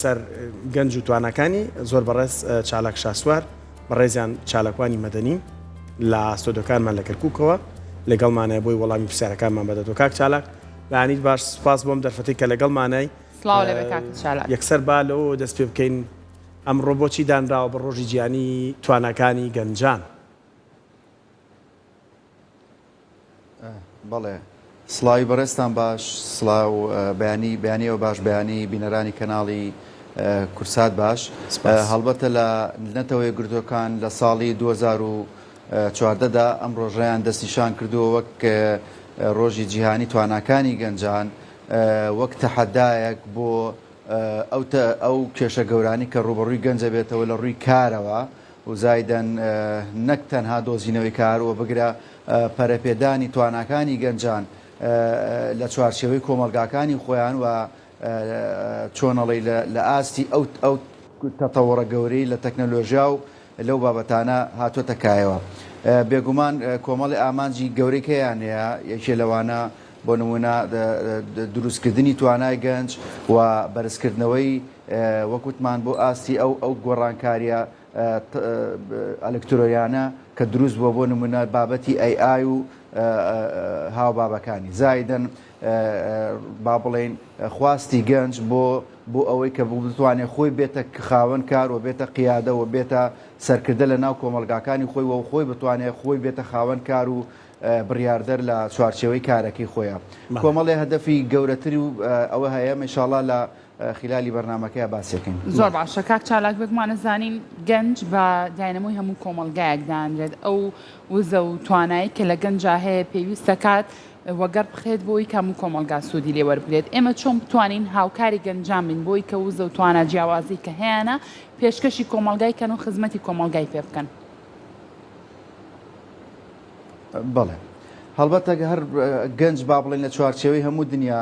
سەر گەنج و توانەکانی زۆر بەڕێز چالاک شاسوار بەڕێزیان چالاکوانی مەدەنی لە ئاستۆدەکانمان لە کەرکووکەوە لەگەڵمانای بۆی وەڵامی پرسیارەکانمان بدەێت. کاک چالاک بەیانیت باش سپاس بۆم دەرفەتی کە لەگەڵمانای یەکسەر با لەوە دەست پێ بکەین ئەمڕۆ بۆچی دانراوە بە ڕۆژی جیهانی توانەکانی گەنجان. بەڵێ سڵاوی بەڕێستان باش، سڵاو بەیانیەوە باش، بەیانی بینەرانی کەناڵی کورسات باش. هەڵبەتە لە نەتەوەی گردوەکان لە ساڵی 2014دا ئەم ڕۆژەیان دەستنیشان کردووە وەک ڕۆژی جیهانی تواناکانی گەنجان، وەک تەحەدایەک بۆ ئەو کێشە گەورانی کە ڕوبەڕووی گەنجە بێتەوە لە ڕووی کارەوە و زایدەن نەک تەنها دۆزینەوەی کار و بگرە پەرەپێدانی تواناکانی گەنجان لە چوارچێوەی کۆمەلگاکانی خۆیان و چۆنەڵی لە ئاستی ئەو تەتەوەڕە گەورەی لە تەکنەلۆژیا و لەو بابەتانە هاتوۆتە کایەوە. بێگومان کۆمەڵی ئامانجی گەورەی کەیانەیە، یەکێ لەوانە بۆ نمونە دروستکردنی توانای گەنج و بەرزکردنەوەی وەکوتمان بۆ ئاستی ئەو گۆڕانکاریە ئەلکترۆیانە کە دروست بووە بۆ نمونە بابەتی AI و هاوبابەکانی زایدەن با بڵێن خواستی گەنج بۆ ئەوەی کە بتوانێت خۆی بێتە خاوەن کار و بێتە قیادە و بێتە سەرکردە لە ناو کۆمەلگاکانی خۆی و خۆی بتوانێت خۆی بێتە خاوەن کار و بڕیاردەر لە چوارچێوەی کارەکەی خۆیان. کۆمەڵێ هەدەفی گەورەتری و ئەوە هەیە ئینشاءڵڵا لە خلالی بەرنامەکەی باسیەکەین. زۆر باشە کاک چالاک بێکمانە زانین گەنج بە داینەمۆی هەموو کۆمەلگایەک دانرێت. ئەو وزە و توانایی کە لە گەنجا هەیە پێویستە کات وەگەر بخێت بۆی کە هەموو کۆمەلگا سوودی لێ وەربگرێت. ئێمە چۆن بتوانین هاوکاری گەنجان بین بۆی کە وزە و توانە جیاوازی کە هەیەە پێشکەشی کۆمەلگای کەن و خزمەتی کۆمەلگای پێ بکەن. بەڵێ هەڵبەتە هەر گەنج با بڵێن لە چوارچێوەی هەموو دنیا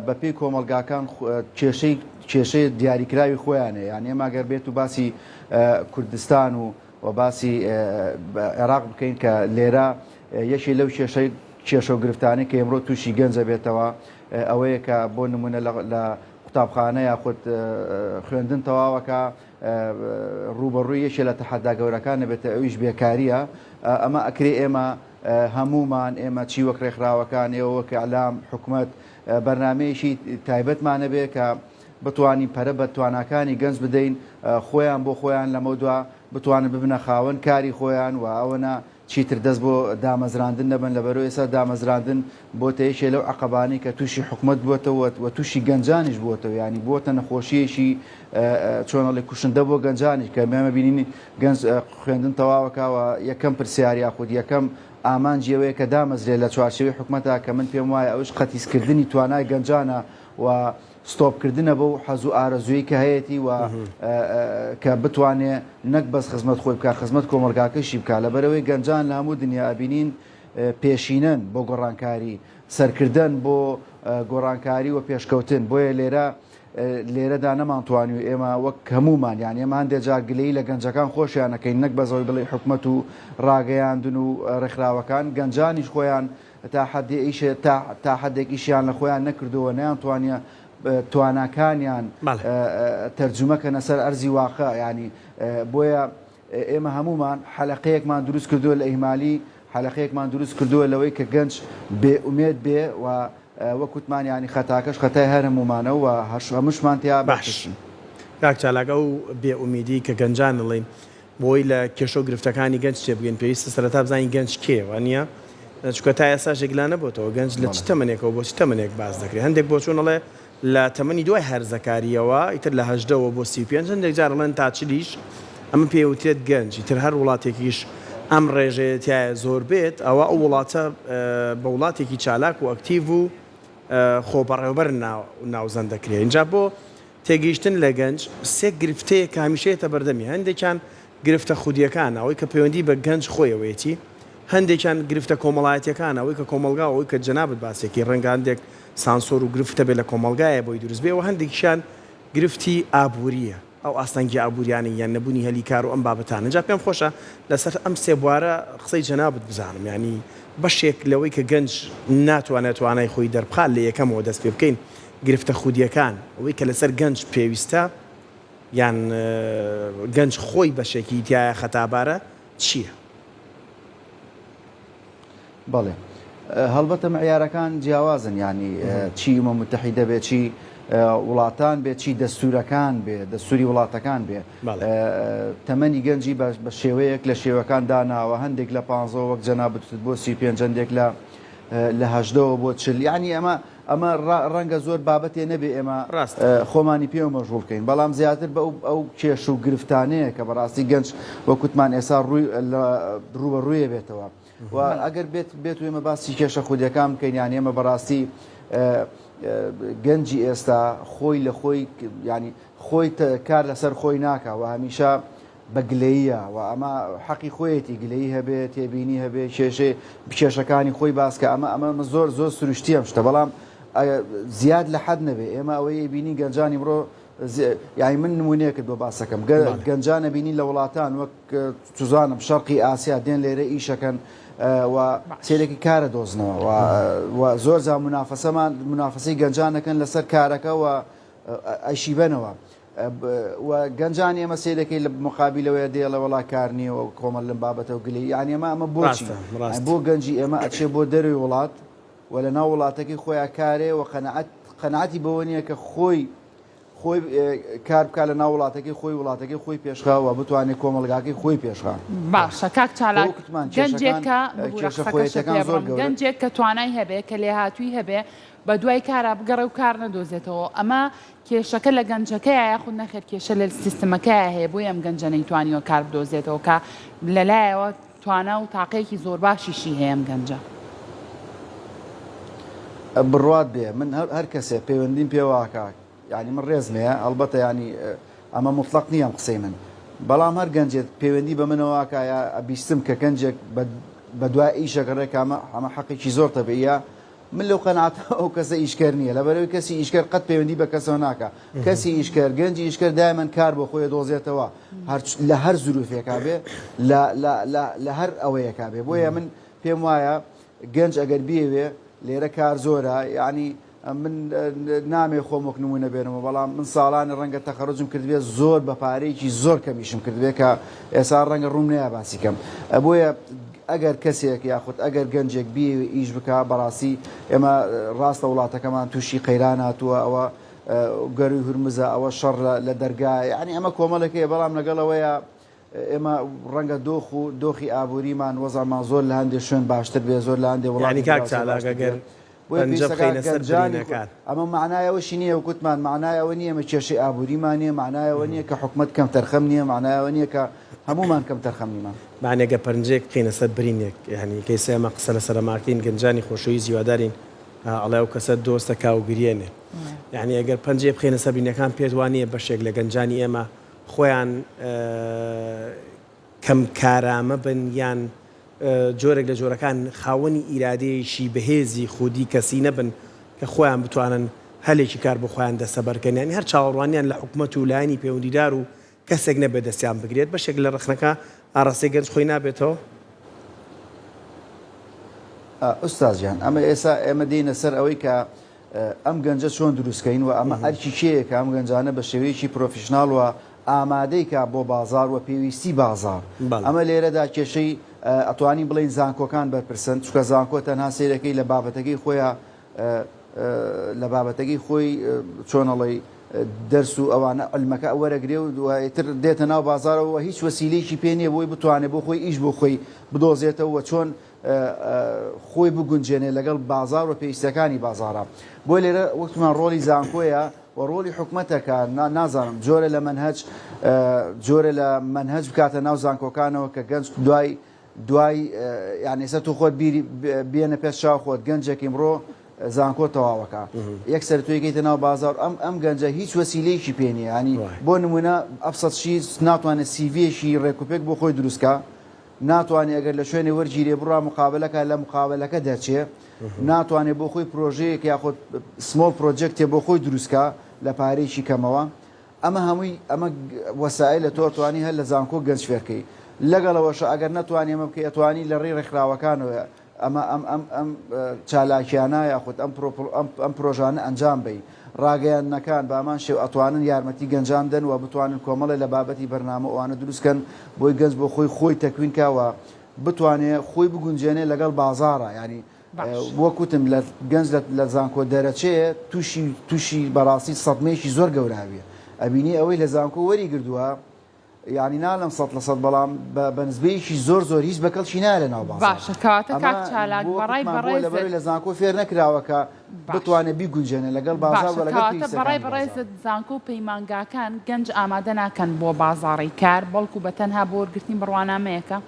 بەپێی کۆمەلگاکان کێشەی دیاریکراوی خۆیانەیە. یان ئێماگەر بێت و باسی کوردستان و باسی عێراق بکەین کە لێرە یەکی لەو کێشە و گرفتانی کە ئێمڕۆ تووشی گەنجە بێتەوە ئەوەیە کە بۆ نمونە لە قوتابخانە یاخود خوێندن تەواوەکە ڕوبەڕووی یەکێ لە تەحەدا گەورەکانە بێتە ئەویش بێکاریە. ئەمە ئەکرێ ئێمە هەمومان ئێمە چی وەک ڕێکخراوەکان ئێوە وەک ئەعلام حکوومەت بەرنامەیەکی تایبەتمانە بێ کە بتوانین پەرە بە تواناکانی گەنج بدەین خۆیان بۆ خۆیان لەمە دووە بتوانن ببنە خاوەن کاری خۆیان و ئەوەنە چیتر دەست بۆ دامەزراندن نەبن. لەبەرەوەی ئێستا دامەزراندن بۆتە یەکێ لەو عەقەبانەی کە تووشی حکوومەت بووەتەوە و تووشی گەنجانیش بووەتەوە، ینی بۆتە نەخۆشیەشی چۆنەڵی کوشندە بۆ گەنجانیش کە ئێمە بینین گەنج خوێندن تەواوەکەوە یەکەم پرسیار یاخود یەکەم ئامانجیەوەیە کە دامەزرێت لە چوارچێوەی حکوومەتە کە من پێم وایە ئەوش قەتیسکردنی توانای گەنجانە و ستۆپکردنە بەو حەزوو ئارەزووی کە هەیەی و کە بتوانێت نەک بەس خزمەت خۆی بکە خزمەت کۆمەلگاکەشی بکە. لەبەرەوەی گەنجان لە هەموو دنیا ئەبینین پێشینەن بۆ گۆڕانکاری، سەرکردن بۆ گۆڕانکاری و پێشکەوتن. بۆیە لێرەدا نەمانتوانی و ئێمە وەک هەمومان یان ئێمە هەندێک جار گلەیی لە گەنجەکان خۆشیانەکەین نەک بەزەوەی بڵێ حکوومەت و ڕاگەیاندن و ڕێکخراوەکان گەنجانیش خۆیان تا حەدێکیشیان لە خۆیان نەکردووە نەیانتوانە تواناکانیان تەرجمەکەنە سەر ئەرزی واقع. ینی بۆیە ئێمە هەمومان حەلەقەیەکمان دروست کردووە لە ئیهمالی، حەلەقەیەکمان دروست کردووە لەوەی کە گەنج بێئومێد بێ و وەکوتمان ینی خەتاکەش خەتای هەر هەمومانە و هەمووشمان تیا باش. کاک چالاک ئەو بێئومیدی کە گەنجان دەڵێن بۆی لە کێشە و گرفتەکانی گەنج تێبگەین پێویستە سەرەتا بزانین گەنج کێوە نییە، چونکە تا ئێستا ژێگلا نەبووەوە گەنج لە چ تەمەنێکەوە بۆ چ تەمەنێک باز دەکرێت. هەندێک بۆ چۆنەڵێ لە تەمەنی دوای هەرزەکاریەوە ئیتر لە 18ەوە بۆ 35 هەندێک جار بڵێن تا چلیش ئەمە پێوترێت گەنج. ئیتر هەر وڵاتێکیش ئەم ڕێژەیەتیایە زۆر بێت ئەوە ئەو وڵاتە بە وڵاتێکی چالاک و ئەکتیڤ و خۆپەڕێوەبەر ناوزەند دەکرێت. اینجا بۆ تێگەیشتن لە گەنج سێ گرفتەیە کە هەمیشەیەتە بەردەمی. هەندێکیان گرفتە خودیەکان ئەوەی کە پەیوەندی بە گەنج خۆیەوەیەتی، هەندێکیان گرفتە کۆمەڵایەتیەکان ئەوەی کە کۆمەلگا ئەوەی کە جەنابەت باسێکی ڕەنگە هەندێک سانسۆر و گرفتە بێت لە کۆمەلگایە بۆی دروست بێ و هەندێکیشان گرفتی ئابووریە ئەو ئاستەنگی ئابووریانی یان نەبوونی هەلیکار و ئەم بابەتانە. جا پێم خۆشە لەسەر ئەم سێ بوارە قسەی جەنابەت بزانم، ینی بەشێک لەوەی کە گەنج ناتوانێت توانای خۆی دەربخات لە یەکەمەوە دەست پێ بکەین گرفتە خودیەکان ئەوەی کە لەسەر گەنج پێویستە یان گەنج خۆی بەشێکی تایە خەتابارە چییە؟ بەڵێ هەڵبەتە معیارەکان جیاوازن ینی چی ئومە متحیدە بێ چی وڵاتان بێ چی دەستورەکان بێ دەستوری وڵاتەکان بێ تەمەنی گەنجی بە شێوەیەک لە شێوەکان داناوە هەندێک لە 15 وەک جەنا بتوت بۆ 35 هەندێک لە 18 بۆ 40 ینی ئەمە ڕەنگە زۆر بابەتێ نەبێ ئێمە خۆمانی پێوە مەژغوڵ بکەین بەڵام زیاتر بە ئەو کێش و گرفتانەیە کە بەڕاستی گەنج وەکوتمان ئێستا ڕوبە ڕوویە بێتەوە و ئەگەر بێت و ئێمە باسی کێشە خودیەکان بکەین یان ئێمە بەڕاستی گەنجی ئێستا خۆی لە خۆی ینی خۆی کار لەسەر خۆی ناکە و هەمیشە بە گلەیە و ئەمە حەقی خۆیەتی گلەیی هەبێت تێبینی هەبێت کێشەکانی خۆی باسکە ئەمە زۆر زۆر سروشتیە شتە بەڵام زیاد لە حەد نەبێ ئێمە ئەوەی بینی گەنجانی بڕۆ یانی من نمونەیەکت بۆ باسەکەم گەنجانە بینی لە وڵاتان وەک توزانم شەرقی ئاسیا دێن لێرە ئیشەکەن و سێرێکی کارە دۆزنەوە و زۆر جا منافەسەی گەنجانەکەن لەسەر کارەکە و ئەیشیبەنەوە و گەنجان ئێمە سێرەکەی لە مقابلەوەی دێڵە وڵا کارنی و کۆمەڵ لەم بابەتە و گلی یانی ئەمە بۆچی بۆ گەنجی ئێمە ئەچێ بۆ دەروی وڵات و لە ناو وڵاتەکەی خۆیان کارێ و قەنەعەتی بەوە نییە کە خۆی کار بکات لە ناو وڵاتەکەی خۆی وڵاتەکەی خۆی پێشخاوە بتوانێت کۆمەلگاکەی خۆی پێشخا باشە کاک چالاک گەنجێک کە توانای هەبێ کە لێ هاتووی هەبێ بە دوای کارە بگەڕێ و کار نەدۆزێتەوە ئەمە کێشەکە لە گەنجەکەی یاخود نەخێت کێشە لە سیستمەکەی هەیە بۆی ئەم گەنجە نەیتوانیوە کار بدۆزێتەوە کە لەلایەوە توانە و تاقەیەکی زۆر باشیشی هەیە ئەم گەنجە بڕوات بێ من هەر کەسێ پەیوەندیم پێواکە ینی من ڕێزمەیە ئەلبەتە ینی ئەمە مطلق نییە قسەی من بەڵام هەر گەنجێت پەیوەندی بە منەوەکایە بیستم کە گەنجێک بە دوای ئیشەکەڕێک ئەمە حەقێکی زۆر تەبیە من لەو قەنعات ئەو کەسە ئیشکەر نییە لەبەرەوەی کەسی ئیشکەر قەت پەیوەندی بە کەسەوە ناکە کەسی ئیشکەر گەنجی ئیشکەر دایمەن کار بۆ خۆی دۆزێتەوە لە هەر زروفێکا بێ لە هەر ئەوەیەکا بێ بۆیە من پێم وایە گەنج ئەگەر بێوێ لێرە کار زۆرە ینی من نامێ خۆمۆک نمونە بێنەوە بەڵام من ساڵانی ڕەنگە تەخەڕجم کردبێت زۆر بە پارەیەکی زۆر کەمیشم کردبێت کە ئێستا ڕەنگە ڕوم نەیە باسی کەم بۆیە ئەگەر کەسێک یاخود ئەگەر گەنجێک بێ ئیش بکە بەڕاستی ئێمە ڕاستە وڵاتەکەمان تووشی قەیران هاتووە ئەوە گەروی هورمزە ئەوە شەڕ لە دەرگای ینی ئەمە کۆمەڵەکەیە بەڵام لەگەڵەوەیە ئێمە ڕەنگە دۆخ و دۆخی ئابووریمان وەزامان زۆر لە هەندێک شوێن باشتر بێ زۆر لە هەندێک وڵاتی کاکچالاگەر ئەمە معنایەوەشی نییە و کوتمان معنایەوە نییە ئەمە کێشەی ئابووریمانە معنایەوە نییە کە حکومت کەم تەرخەم نییە معنایەوە نییە کە هەمومان کەم تەرخەم نیمان معنێگە پەنجێک بکەینە سەر برینێک یعنی کەیسە ئەمە قسە لە سەرماکەین گەنجانی خۆشەوی زیوادارین ئەڵێ و کەسە دۆستە کاوگرێنێ یعنی ئەگەر پەنجێ بخێنە سەر برینەکان پێوانە بەشێک لە گەنجانی ئێمە خۆیان کەم کارامە بن یان جۆرێک لە جۆرەکان خاوەنی ئیرادەیەشی بەهێزی خودی کەسی نەبن کە خۆیان بتوانن هەلێکی کار بۆ خۆیان دەسەبەرکەن ینی هەر چاوەڕوانیان لە حکومەت و لایانی پەیوەندیدار و کەسێک نەبێت دەستیان بگرێت بەشێک لە ڕخنەکە ئاڕاستەی گەنج خۆی نابێتەوە ئوستازیان ئەمە ئێستا ئێمە دێنە سەر ئەوەی کە ئەم گەنجە چۆن دروستکەین و ئەمە ئەرکی کێیە کە ئەم گەنجانە بە شێوەیەکی پرۆفیشناڵ و ئامادەیکە بۆ بازار و پێویستی بازار ئەمە لێرەدا کێشەی ئەتوانی بڵین زانکۆکان بەرپرسن چکە زانکۆ تەنها سیرەکەی لە بابەتەکەی خۆیان لە بابەتەکەی خۆی چۆنەڵی دەرس و ئەوانە ئەلمەکە وەرەگرێ و دوایتر دێتە ناو بازارەوە هیچ وەسیلەیەکی پێ نییە بۆی بتوانێت بۆ خۆی ئیش بۆ خۆی بدۆزێتەوە چۆن خۆی بگونجێنێ لەگەڵ بازار و پێویستەکانی بازارە بۆ لێرە وەکتمان ڕۆلی زانکۆیە و ڕۆلی حکومەتەکە نازانم جۆرە لە منهەج بکاتە ناو زانکۆکانەوە کە گەنج دوای یعنی ئێستا تو خۆت بیری بێنە پێش چاو خۆت گەنجێکی ئەمڕۆ زانکۆ تەواوەکە یەک سەرتۆیەکەیتە ناو بازار ئەم گەنجە هیچ وەسیلەیەکی پێ نییە ینی بۆ نمونە ئەفسەدشی ناتوانێت سیڤێشی ڕێکوپێک بۆ خۆی دروستکە ناتوانێت ئەگەر لە شوێنی وەرگیرێ بڕا مقابلەکە لە مقابلەکە دەرچێ ناتوانێت بۆ خۆی پرۆژەیەک یاخۆ سمۆڵ پرۆجێکتێ بۆ خۆی دروستکە لە پارەیەکی کەمەوە ئەمە هەمووی ئەمە وەسایل لە تۆ توانی هەر لە زانکۆ گەنج فێرکەی لەگەڵەوەشە ئەگەر ناتوانێ ئەمە بکە ئەتوانی لە ڕێی ڕێکخراوەکانەوە ئەمە ئەم چالاکیانە یاخود ئەم پرۆژانە ئەنجام بی ڕاگەیاندنەکان بامان شێو ئەتوانن یارمەتی گەنجاندن و بتوانن کۆمەڵی لە بابەتی بەرنامە ئەوانە دروستکەن بۆی گەنج بۆ خۆی تەکوینکەوە بتوانێت خۆی بگونجێنێ لەگەڵ بازارە ینی وەکوتم لە گەنج لە زانکۆ دەرەچەیە تووشی بەڕاستی سەدمەیەکی زۆر گەوراویە ئەبینی ئەوەی لە زانکۆ وەری گردووە یعنی نالم 100% بەڵام بە نسبەیەکی زۆر هیچ بەکەڵکی نایە لە ناو بازار باشە کاتە کاک چالاک بەڕای لە زانکۆ فێر نەکراوەکە بتوانێت بیگونجێنێ لەگەڵ بازار و لەگەڵ بەڕێزت زانکۆ و پەیمانگاکان گەنج ئامادە ناکەن بۆ بازاڕی کار بەڵکو بە تەنها بۆ وەرگرتنی بڕوانامەیەەکە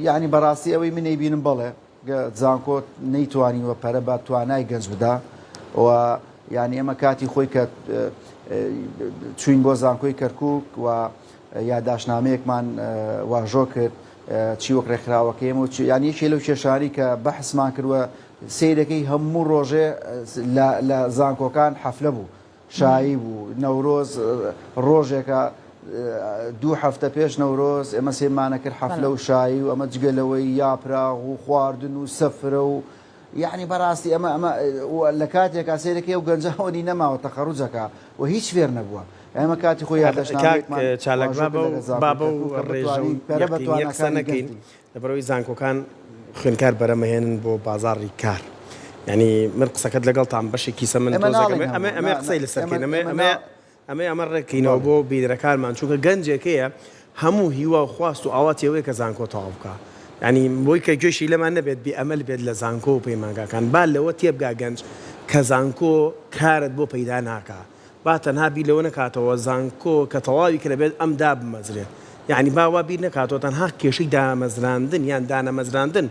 یعنی بەڕاستی ئەوەی من نەیبینم بڵێ زانکۆ نەیتوانیوە پەرە بە توانای گەنج بدا و یعنی ئەمە کاتی خۆی کە چوین بۆ زانکۆی کەرکووک و یاداشنامەیەکمان واژۆ کرد چی وەک ڕێکخراوەکەیم و یانی یەکێ لەو کێشانی کە بەحسمان کردووە سیرەکەی هەموو ڕۆژێ لە زانکۆکان حەفلە بوو شایی بوو نەورۆز ڕۆژێکە 2 هەفتە پێش نەورۆز ئێمە سێمانە کرد حەفلە و شایی و ئەمە جگەلەوەی یاپراغ و خواردن و سەفرە و یعنی بەڕاستی ئەمە لە کاتێکا سێرەکەی و گەنجاوەنی نەماوە تەخەڕوجەکە و هیچ فێر نەبووە ئێمە کاتی خۆی چالاک بابە و ڕێژە نەکەین لەبەرەوەی زانکۆکان خوێنکار بەرەمەهێنن بۆ بازاڕی کار ینی من قسەکەت لەگەڵ تام بەشێکی سە من ئەمە قسەی لەسەرکەین ئەمە ڕێکینەوە بۆ بیرەکانمان چونکە گەنجێکەیە هەموو هیوا و خواست و ئاواتیەوەی کە زانکۆ تەواو بکە ینی بۆی کە گوێشی لەمان نەبێت بێ ئەمەل بێت لە زانکۆ و پەیمانگاکان با لەوە تێبگا گەنج کە زانکۆ کارت بۆ پەیدا ناکە با تەنها بیر لەوە نکاتەوە زانکۆ کە تەواوی کرە بێت ئەم دا بمەزرێت یعنی باوا بیر نکاتەوە تەنها کێشەی دامەزراندن یان دانەمەزراندن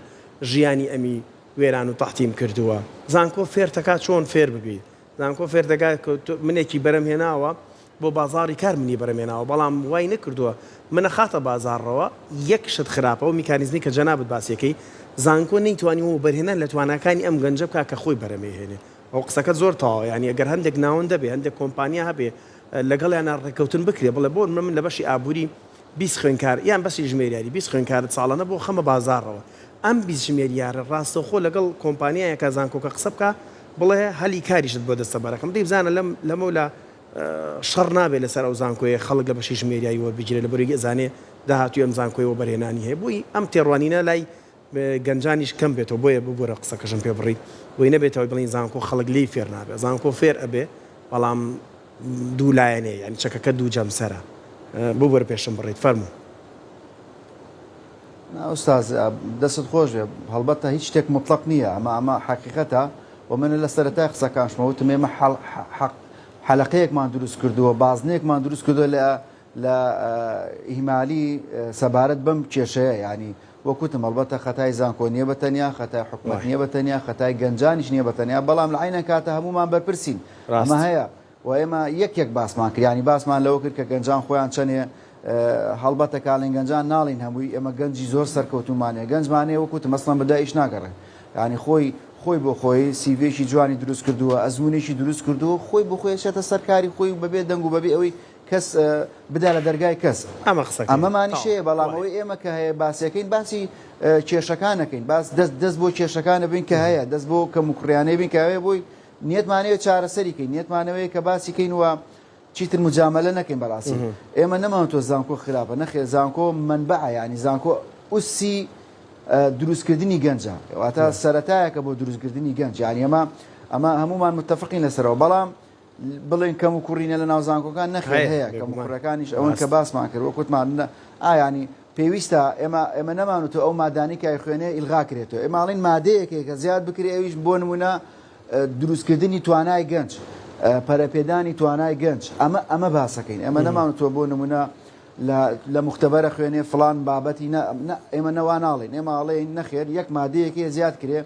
ژیانی ئەمی وێران و تەحتیم کردووە زانکۆ فێر دەکات چۆن فێر ببیت زانکۆ فێر دەکات منێکی بەرەمهێناوە بۆ بازاڕی کار منی بەرەمێناوە بەڵام وای نەکردووە منە خاتە بازارڕەوە یەک شت خراپە و میکانیزمی کە جەنابەت باسیەکەی زانکۆ نەیتوانی و بەرهێنان لە توانەکانی ئەم گەنجە بکە کە خۆی بەرەمێهێنێ ئەو قسەکە زۆر تاوە ینی ئەگەر هەندێک ناوەن دەبێ هەندێک کۆمپانیا هەبێ لەگەڵیان ڕێکەوتن بکرێ بڵێ بۆ من لە بەشی ئابووری 20 خوێنکار یان بەسی ژمێریاری 20 خوێنکارت ساڵانە بۆ خەمە بازارڕەوە ئەم 20 ژمێریارە ڕاستەخۆ لەگەڵ کۆمپانیایەکە زانکۆکە قسە بکە بڵێ هەلی کاریشت بۆ دەستە بەرەکەم دەی بزانە لەمە لە شەڕ نابێت لەسەر ئەو زانکۆیە خەڵک لە بەشی ژمێریاییەوە بگیرێت لە بەرەی زانێ داهاتوی ئەم زانکۆیەوە بەرهێنانی هەیە بووی ئەم تێڕوانینە لای گەنجانیش کەم بێتەوە بۆیە ببوورە قسەکەشم پێ بڕی بۆی نەبێتەوە بڵین زانکۆ خەڵک لی فێر نابێت زانکۆ فێر ئەبێ بەڵام دوو لایەنەیە یعنی چەکەکە دوو جەمسەرە ببوورە پێشم بڕیت فەرموو ئوستاز دەست خۆش بێ هەڵبەتە هیچ شتێک مطلق نییە ئەمە حقیقەتە و من لە سەرەتای قسەکانشمەوتم ئێمە حەلەقەیەکمان دروست کردووە بازنەیەکمان دروست کردووە لە ئیهمالی سەبارەت بەم کێشەیە ینی وەکوتم هەڵبەتە خەتای زانکۆ نییە بەتەنیا خەتای حکومەت نییە بەتەنیا خەتای گەنجانیش نییە بەتەنیا بەڵام لە عینە کاتە هەمومان بەرپرسین ئەمە هەیە و ئێمە یەک باسمان کردیانی باسمان لەوە کرد کە گەنجان خۆیان چەنێ هەڵبەتە کاڵین گەنجان ناڵین هەمووی ئێمە گەنجی زۆر سەرکەوتومانەیە گەنجمانەیە وەکوتم مەسڵەن بەدایش ناگەڕێ ینی خۆی بۆ خۆی سیڤێکی جوانی دروست کردووە ئەزمونێکی دروست کردووە خۆی بۆ خۆی شێتە سەرکاری خۆی بەبێ دەنگ و بەبێ ئەوەی کەس بدا لە دەرگای کەس ئەمەمانی شەیە بەڵام ئەوەی ئێمە کە هەیە باسیەکەین باسی کێشەکانەکەین باس دەست بۆ کێشەکانە بین کە هەیە دەست بۆ کە مکڕیانەی بین کە هەیە بۆی نیەتمانەوە چارەسەریکەین نیەتمانەوەی کە باسیکەین وە چیتر مجاملە نەکەین بەڕاستی ئێمە نەماوە زانکۆ خراپە نەخێ زانکۆ منبع ینی زانکۆ ئوسی دروستکردنی گەنجە واتە سەرەتایەکە بۆ دروستکردنی گەنج ینی ئەمە هەمومان متتەفقین لەسەرەوە بەڵام بڵێن کەم و کوڕینە لە ناو زانکۆکان نەخێر هەیە کەم و کوڕەکانیش ئەوەن کە باسمان کرد وەکوتمان ئاینی پێویستە ئێمە نەمانوتەوە ئەو مادانی کای خوێنێ ئیلغا کرێتەوە ئێماڵین مادەیەکێک کە زیاد بکرێ ئەویش بۆ نمونە دروستکردنی توانای گەنج پەرەپێدانی توانای گەنج ئەمە باسەکەین ئەمە نەمانوتەوە بۆ نمونە لە مختبەرە خوێنێ فلان بابەتی ئێمە نەواناڵین ئێماڵێن نەخێر یەک مادەیەکی زیاد کرێ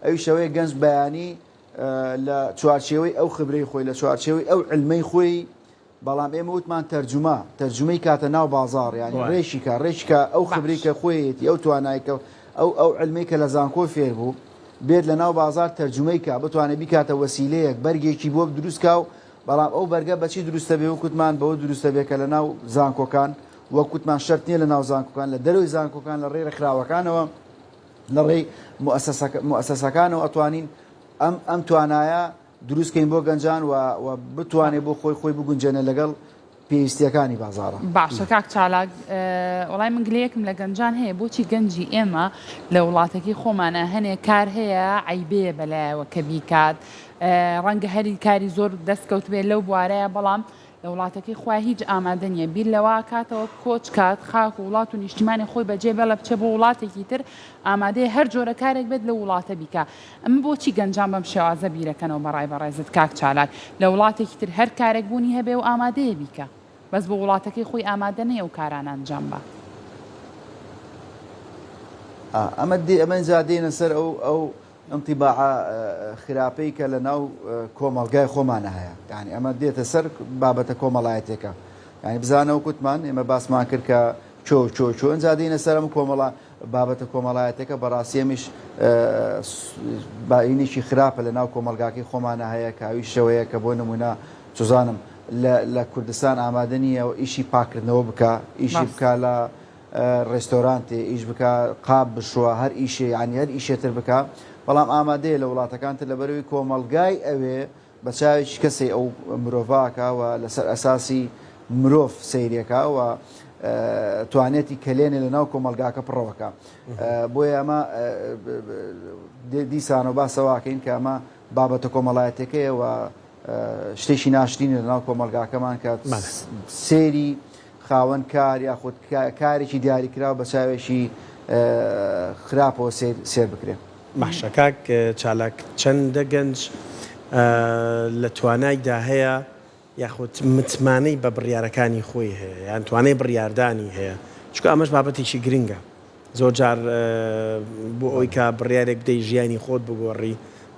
ئەوی شەوەیە گەنج بەیانی لە چوارچێوەی ئەو خبرەی خۆی لە چوارچێوەی ئەو علمەی خۆی بەڵام ئێمە وتمان تەرجمەی کاتە ناو بازاڕ ینی ڕێشیکە ئەو خبری کە خۆیەتی ئەو توانایکە ئەو علمەی کە لە زانکۆ فێر بوو بێت لە ناو بازار تەرجمەی کە بتوانێت بیکاتە وەسیلەیەک بەرگێکی بۆ دروستکە و بەڵام ئەو بەرگە بەچی دروستە بێ وەکوتمان بەوە دروستە بێت کە لە ناو زانکۆکان وەکوتمان شەرت نییە لە ناو زانکۆکان لە دەروی زانکۆکان لە ڕێ ڕێکخراوەکانەوە لە ڕێی موسسەکانەوە ئەتوانین ئەم توانایە دروستکەین بۆ گەنجان و بتوانێت بۆ خۆی بگونجێنە لەگەڵ پێویستیەکانی بازارە. باشە کاک چالاک وڵای منگلەیەکم لە گەنجان هەیە بۆچی گەنجی ئێمە لە وڵاتەکەی خۆمانە هەنێک کار هەیە عیبەیە بەلایەوە کە بیکات ڕەنگە هەری کاری زۆر دەستکەوت بێت لەو بوارەیە بەڵام لە وڵاتەکەی خوا هیچ ئامادە نییە بیر لەوە کاتەوە کۆچ کات خاک و وڵات و نیشتیمانی خۆی بەجێ بەڵە بچێ بۆ وڵاتێکی تر ئامادەیە هەر جۆرە کارێک بێت لە وڵاتە بیکە ئەمە بۆچی گەنجان بەم شێوازە بیرەکەنەوە بەڕای بەڕێزت کاک چالاک لە وڵاتێکی تر هەر کارێک بوونی هەبێ و ئامادەیە بیکە بەس بۆ وڵاتەکەی خۆی ئامادە نەیە و کاران ئەنجام بە ئەمە زادێنە سەر ئەو انطباع خراپەی کە لە ناو کۆمەڵگای خۆمانە هەیە یعنی ئەمە دێتە سەر بابەتە کۆمەڵایەتێکە یعنی بزانەوە کوتمان ئێمە باسمان کرد کە چۆ ئەنجادینە سەرم کۆمەڵە بابەتە کۆمەڵایەتەکە بەڕاستیەمیش باینێکی خراپە لە ناو کۆمەلگاکەی خۆمانە هەیە کاوی شەوەیە کە بۆ نمونە چزانم لە کوردستان ئامادە نیە و ئیشی پاکردنەوە بکە ئیشی بکە لە ڕێستۆرانتێ ئیش بکە قاب بشوە هەر ئیشێ ینی هەر ئیشێتر بکە بەڵام ئامادەیە لە وڵاتەکانتر لە بەرەوەی کۆمەلگای ئەوێ بە چاوێکی کەسێک ئەو مرۆڤاکەوە لەسەر ئەساسی مرۆڤ سەیرێکە و توانێتی کلێنێ لە ناو کۆمەلگاکە پڕەوەکە بۆیە ئەمە دیسان و باسەواکەین کە ئەمە بابەتە کۆمەڵایەتەکەیە و شتێکی ناشرینە لە ناو کۆمەلگاکەمان کە سێری خاوەن کار یاخود کارێکی دیاریکراوە بە چاوێکی خراپەوە سێر بکرێت. باشە کاک چالاک چەندە گەنج لە توانایدا هەیە یاخود متمانەی بە بڕیارەکانی خۆی هەیە یان توانای بڕیاردانی هەیە چکە ئەمەش بابەتێکی گرنگە زۆر جار بۆ ئەوی کە بڕیارێک بدەی ژیانی خۆت بگۆڕی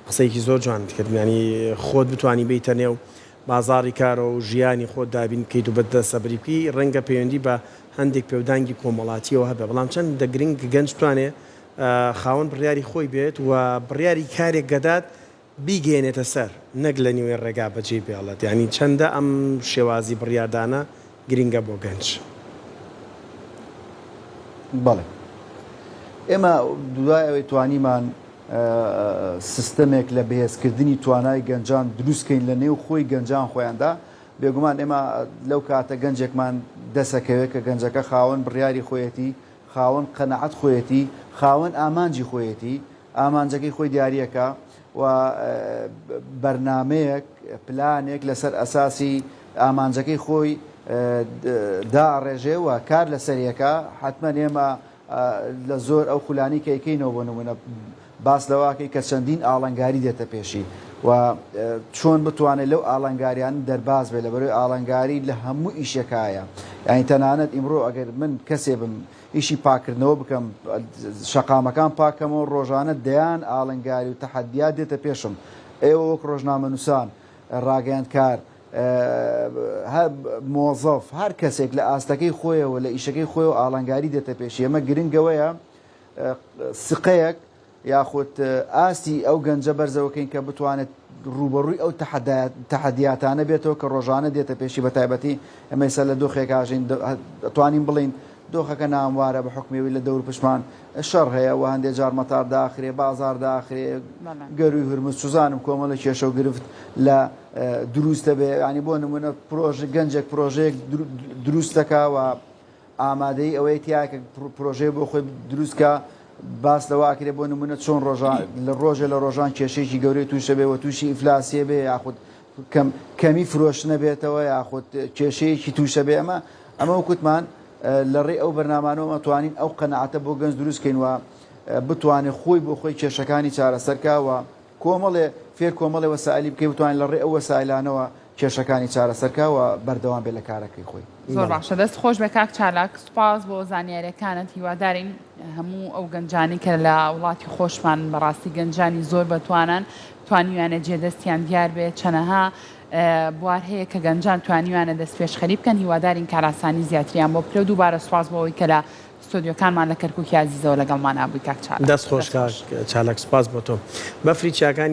قسەیەکی زۆر جوان کردنیانی خۆت بتانی بیتە نێو بازاری کارەوە و ژیانی خۆت دابین بکەیت و بەدە سەبری بکەی ڕەنگە پەیوەندی بە هەندێک پێودانگی کۆمەڵاتیەوە هەبێ بەڵام چەند دەگرنگ گەنج توانێ خاوەن بڕیاری خۆی بێت و بڕیاری کارێک گەدات بیگەێنێتە سەر نەک لە نیوەی ڕێگا بەجێ بێڵێت یعنی چەندە ئەم شێوازی بڕیاردانە گرنگە بۆ گەنج. بەڵێ ئێمە دوای ئەوەی توانیمان سیستەمێک لە بەهێزکردنی توانای گەنجان دروستکەین لە نێو خۆی گەنجان خۆیاندا بێگومان ئێمە لەو کاتە گەنجێکمان دەسەکەوێت کە گەنجەکە خاوەن بڕیاری خۆیەتی خاوەن قەنەعەت خۆیەتی خاوەن ئامانجی خۆیەتی ئامانجەکەی خۆی دیارریەکە و بەرنمەیەک پلانێک لەسەر ئەساسی ئامانجەکەی خۆی داڕێژێ و کار لەسەریەکە حتمما ئێمە لە زۆر ئەو خولانی کەیکەینەوە بۆ نمونە باس لەواکەی کە چەندین ئاڵنگاری دێتە پێشی و چۆن بتوانێت لەو ئاڵنگاریان دەرباز بێت لە بەرەوەی ئاڵنگاری لە هەموو ئیشێکایە یعنی تەنانەت ئیمڕۆ ئەگەر من کەسێ بم ئیشی پاکردنەوە بکەم شەقامەکان پاکەمەوە ڕۆژانە دەیان ئاڵنگاری و تەحەدیات دێتە پێشم ئێوە وەک ڕۆژنامەنووسان ڕاگەیاندکار مۆزەف هەر کەسێک لە ئاستەکەی خۆیەوە لە ئیشەکەی خۆی و ئاڵنگاری دێتە پێشی ئەمە گرنگەوەیە سقەیەک یاخود ئاستی ئەو گەنجە بەرزەوەکەین کە بتوانێت ڕوبەڕووی ئەو تەحەدیاتانە بێتەوە کە ڕۆژانە دێتە پێشی بە تایبەتی ئەمە سەر لە دۆخێکاژین دەتوانین بڵین دۆخەکە ناموارە بە حکمێوی لە دەور پشمان شەڕ هەیە و هەندێک جار مەتار داخرێ بازار داخرێ گەروی هورمز سوزانم کۆمەڵە کێشە و گرفت لە دروستە بێ ینی بۆ نمونە گەنجێک پرۆژەیەک دروستەکە و ئامادەی ئەوەی تیاکە پرۆژەیە بۆ خۆی دروستکە باس لەواکرێ بۆ نمونە چۆن لە ڕۆژێ لە ڕۆژان کێشەیەکی گەورەی تووشە بێ و تووشی ئیفلاسیە بێ یاخود کەمی فرۆشتنە بێتەوە یاخود کێشەیەکی تووشە بێ ئەمە وکوتمان لە ڕێ ئەو بەرنامانەوە توانین ئەو قەنەعەتە بۆ گەنج دروستکەین و بتوانێت خۆی بۆ خۆی کێشەکانی چارەسەرکەوە کۆمەڵێ فێر کۆمەڵێ وەسائلی بکەی بتوانین لە ڕێ ئەو وەسایلانەوە کێشەکانی چارەسەرکەوە بەردەوام بێ لە کارەکەی خۆی. زۆر باشە دەست خۆش بە کاک چالاک سوپاس بۆ زانیاریەکانت هیوادارین هەموو ئەو گەنجانی کە لە وڵاتی خۆشمان بەڕاستی گەنجانی زۆر بەتوانن توانیوانە جێدەستیان دیار بێت چەنەها بوار هەیە کە گەنجان توانیوانە دەست پێشخەری بکەن هیوادارین کاراسانی زیاتریان بۆ بکرێ و دووبارە سوپاس بۆەوەی کە لە ستۆدیۆکانمان لە کەرکووکی عەزیزەوە لەگەڵمان نابووی کاک چالاک. دەست خۆش چالاک سوپاس بۆ تۆ بەفری چاکانی